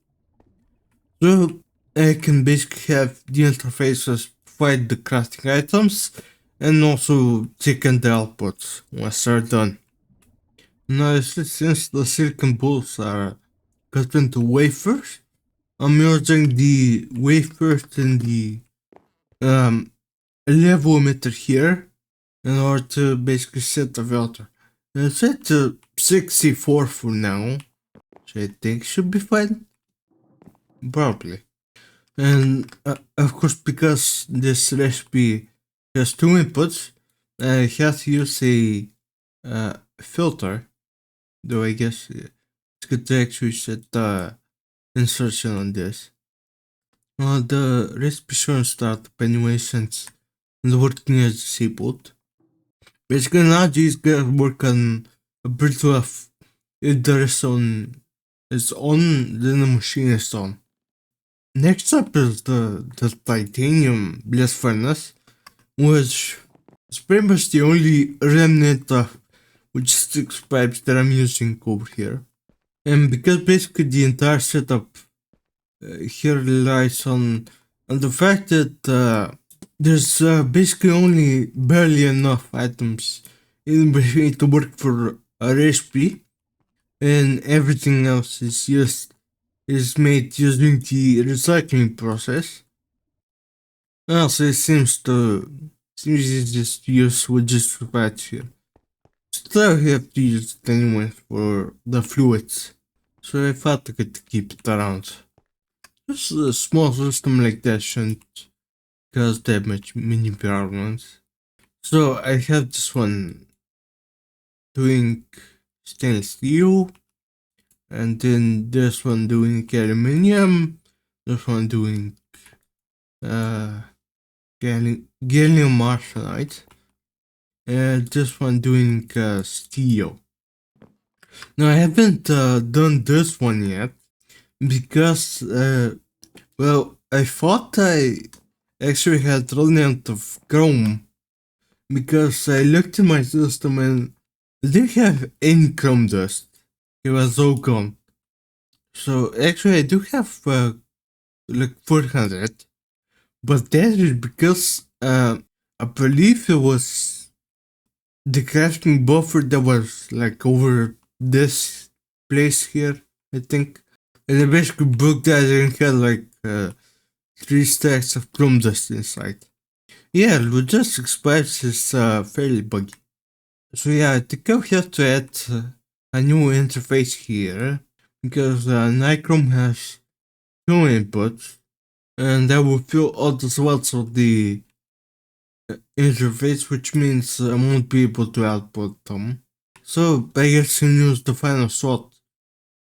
So I can basically have the interfaces provide the crafting items and also check in the outputs once they're done. Now since the silicon balls are cut into wafers, I'm using the wafers in the level emitter here in order to basically set the filter. And it's set to 64 for now, which I think should be fine. Probably. And of course, because this recipe has 2 inputs, I have to use a filter. Though I guess it's good to actually set the insertion on this. The recipe shouldn't start up anyway since the working is disabled. Basically now these guys work on a bit of if the redstone is on, then the machine is on. Next up is the titanium blast furnace, which is pretty much the only remnant of which 6 pipes that I'm using over here. And because basically the entire setup here relies on the fact that there's basically only barely enough items in between to work for a recipe, and everything else is made using the recycling process. Also, it seems easiest to use with just patch here. Still, you have to use it anyway for the fluids, so I thought I could keep it around. Just a small system like that shouldn't cause that much mini problems. So I have this one doing stainless steel, and then this one doing aluminium, this one doing uh gallium arsenide, and this one doing steel. Now I haven't done this one yet because well, I thought I actually had run out of chrome because I looked in my system and I didn't have any chrome dust. It was all gone. So actually I do have like 400, but that is because I believe it was the crafting buffer that was like over this place here, I think. And I basically broke that and had like 3 stacks of chrome dust inside. Yeah, logistics pipes is fairly buggy. So yeah, I think I'll have to add a new interface here because Nichrome has 2 inputs and that will fill all the slots of the interface, which means I won't be able to output them. So I guess I can use the final slot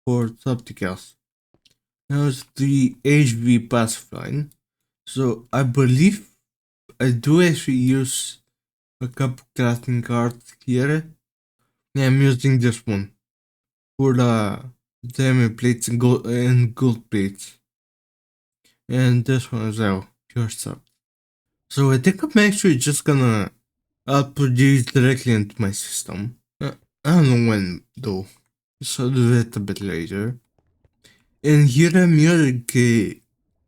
for TipTheScales. Now it's the HV passive line. So I believe I do actually use a couple crafting cards here. Yeah, I'm using this one for the diamond plates and gold plates. And this one as well, pure stuff. So I think I'm actually just gonna output these directly into my system. I don't know when though, so I'll do that a bit later. And here I'm using a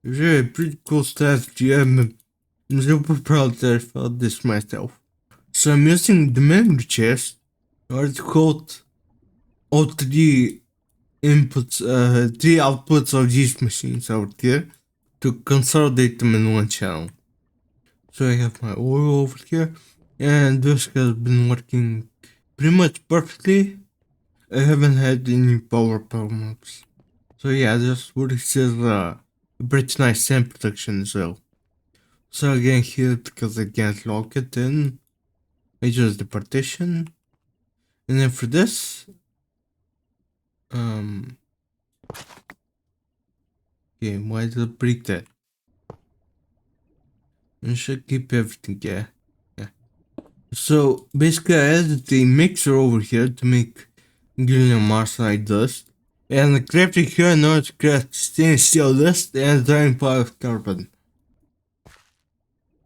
really pretty cool strategy. I'm super proud that I found this myself. So I'm using the memory chest, or it's called all 3 inputs, 3 outputs of these machines out here to consolidate them in one channel. So I have my oil over here, and this has been working pretty much perfectly. I haven't had any power problems. So yeah, this works as a pretty nice sand protection as well. So again here, because I can't lock it in, I use the partition. And then for this, okay, why did it break that? I should keep everything, yeah. So basically I added the mixer over here to make gallium arsenide dust. And the crafting here now to craft stainless steel dust and drying pile of carbon.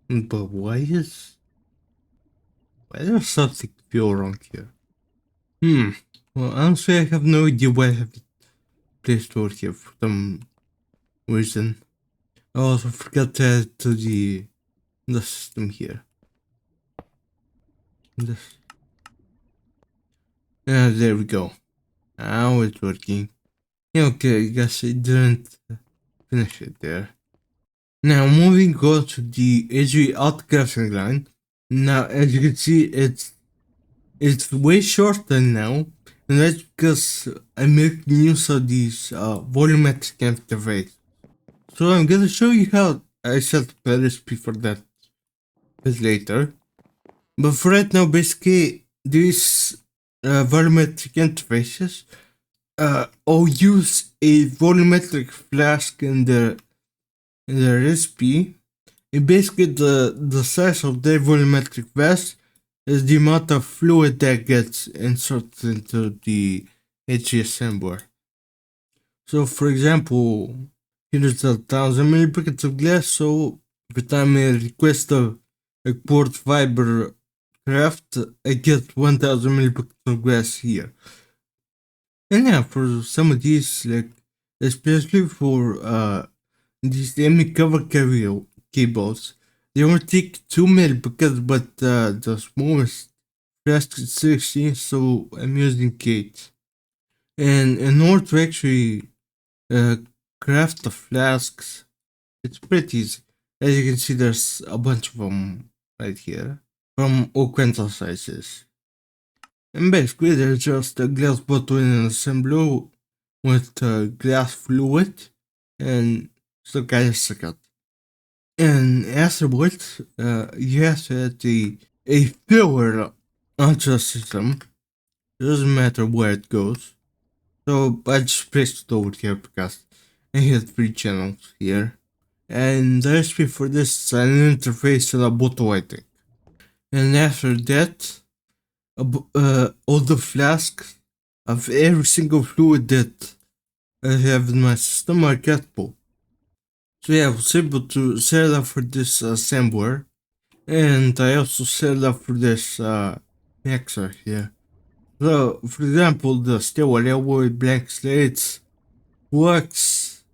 But why does something feel wrong here? Well, honestly, I have no idea why I have it placed over here for some reason. I also forgot to add to the system here. There we go. Now it's working. Okay, I guess I didn't finish it there. Now moving on to the HV autocrafting line. Now as you can see, it's way shorter now, and that's because I'm making use of these volumetric interface. So I'm gonna show you how I set up a recipe for that a bit later. But for right now, basically these volumetric interfaces all use a volumetric flask in the recipe. And basically the size of their volumetric vest is the amount of fluid that gets inserted into the HG assembler. So for example, here's 1,000 millibuckets of glass, so every time I request a quartz fiber craft, I get 1000 millipixel of glass here. And yeah, for some of these, like, especially for these ME cover cables, they only take 2 millipixels, but the smallest flask is 16, so I'm using 8. And in order to actually uh, craft the flasks, it's pretty easy. As you can see, there's a bunch of them right here from all kinds of sizes. And basically, there's just a glass bottle and an assembler with glass fluid and some kind of circuit. And afterwards, you have to add a filler onto the system. It doesn't matter where it goes. So I just placed it over here because I had 3 channels here. And the recipe for this is an interface to the bottle, I think. And after that, all the flasks of every single fluid that I have in my system are catable. So yeah, I was able to set it up for this assembler. And I also set it up for this mixer here. So, for example, the steel alloy, blank slates, wax,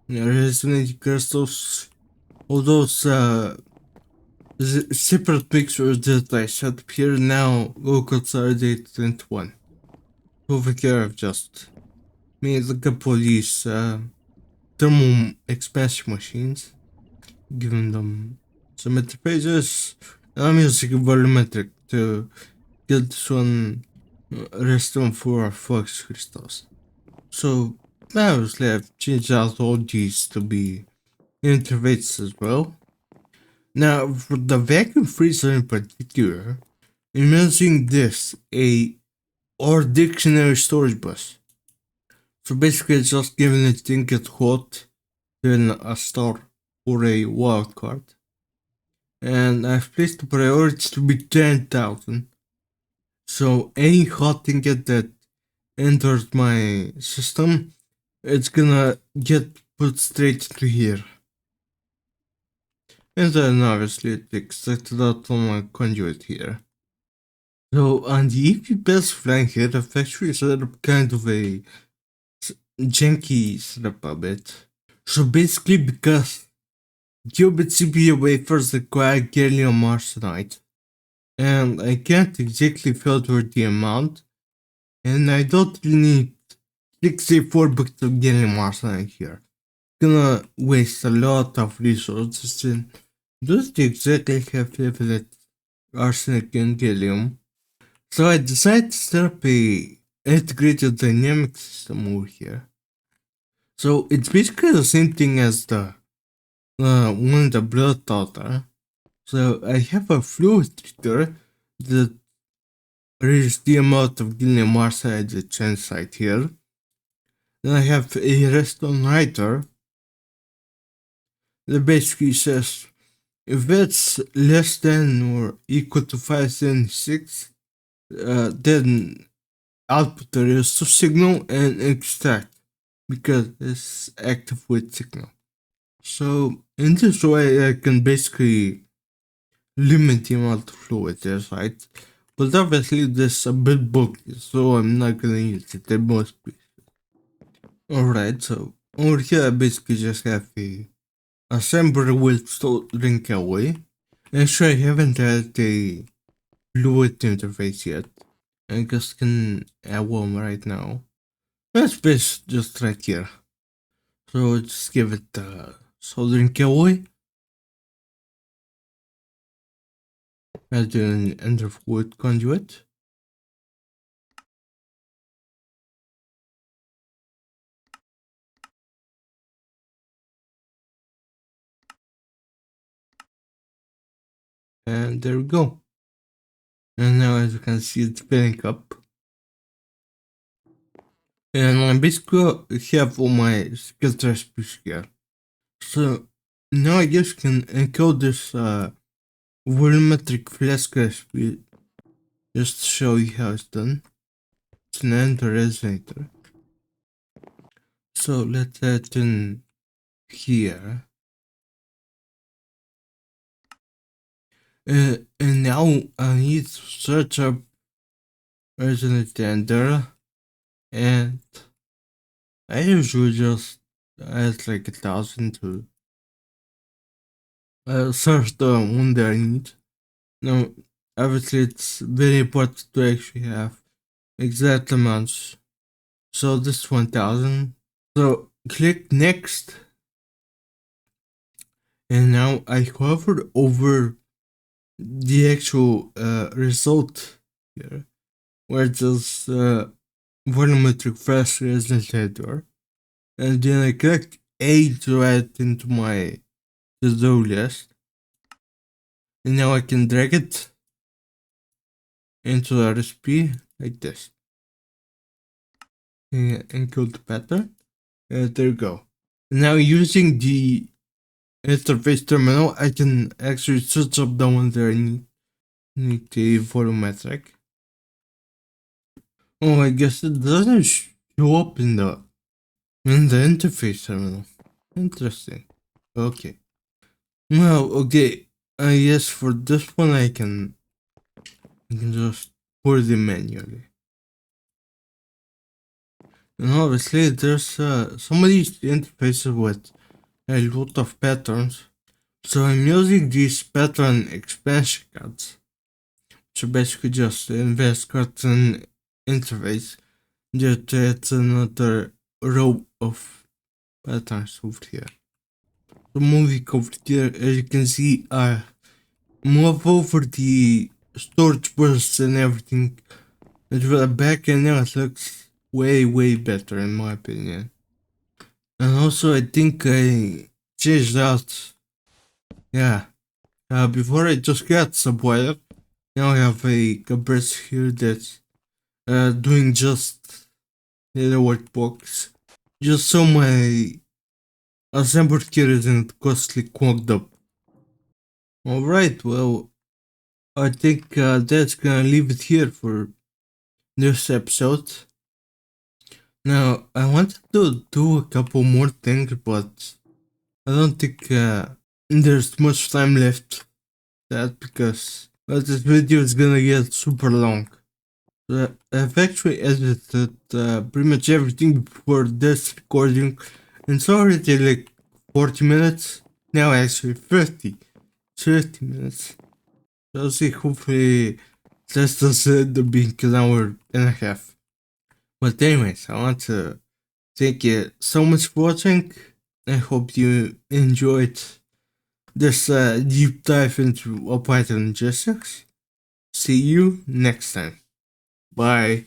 resonating crystals, all those separate mixtures that I set up here now will consolidate into one. Over here I've just made a couple of these thermal expansion machines, giving them some interfaces. I'm using volumetric to get this one rest on for flux crystals. So obviously I've changed out all these to be interfaces as well. Now for the vacuum freezer in particular, I'm using this, or dictionary storage bus. So basically it's just giving it thing get hot, then a star or a wildcard. And I've placed the priority to be 10,000. So any hot thing that enters my system, it's gonna get put straight to here. And then obviously it extracted out on my conduit here. So on the EP best flank here, I've actually set up kind of a janky setup a bit. So basically because qubit CPU wafers require gallium arsenide, and I can't exactly filter the amount, and I don't really need 64 bits of gallium arsenide here. Gonna waste a lot of resources and doesn't exactly have infinite arsenic and gallium. So I decided to set up a integrated dynamic system over here. So it's basically the same thing as the one in the blood daughter. So I have a fluid treater that reads the amount of gallium arsenide that's inside here. Then I have a redstone writer that basically says if it's less than or equal to 576, then output there is to signal and extract because it's active with signal. So in this way I can basically limit the amount of fluid inside, but obviously this is a bit bulky, so I'm not gonna use it in most places. Alright, so over here I basically just have a assembler with soldering away. Actually I haven't had a fluid interface yet. I just can add one right now. Let's place just right here. So just give it soldering away. Add an underfluid conduit. And there we go. And now as you can see it's filling up. And I basically have all my skilled recipes here. So now I guess you can encode this volumetric flask recipe just to show you how it's done. It's an enter resonator. So let's add in here. And now I need to search up Resident Tender, and I usually just add like 1,000 to search the one that I need. Now, obviously, it's very important to actually have exact amounts. So this 1,000. So click next, and now I hovered over the actual result here, where it says volumetric flash resonator, and then I click A to add into my to-do list, and now I can drag it into the recipe like this, and encode the pattern, and there you go. Now using the interface terminal, I can actually search up the one that I need the volumetric. Oh, I guess it doesn't show up in the interface terminal. Interesting. Okay. Well, okay. I guess for this one I can just put it manually. And obviously there's some of these interfaces with a lot of patterns. So I'm using these pattern expansion cards. So basically just invest cards in interface. Just it's another row of patterns over here. The movie over here, as you can see, I move over the storage bursts and everything. It's back and now it looks way better in my opinion. And also I think I changed out, yeah, before I just got subwire. Now I have a compressor here that's doing just the workbox, just so my assembly kit isn't costly clogged up. Alright, well, I think that's gonna leave it here for this episode. Now, I wanted to do a couple more things, but I don't think there's much time left. That because this video is gonna get super long. I've actually edited pretty much everything before this recording, and it's already like 40 minutes. Now, actually, 30 minutes. So I'll see, hopefully, this doesn't end up being an hour and a half. But, anyways, I want to thank you so much for watching. I hope you enjoyed this deep dive into Python logistics. See you next time. Bye.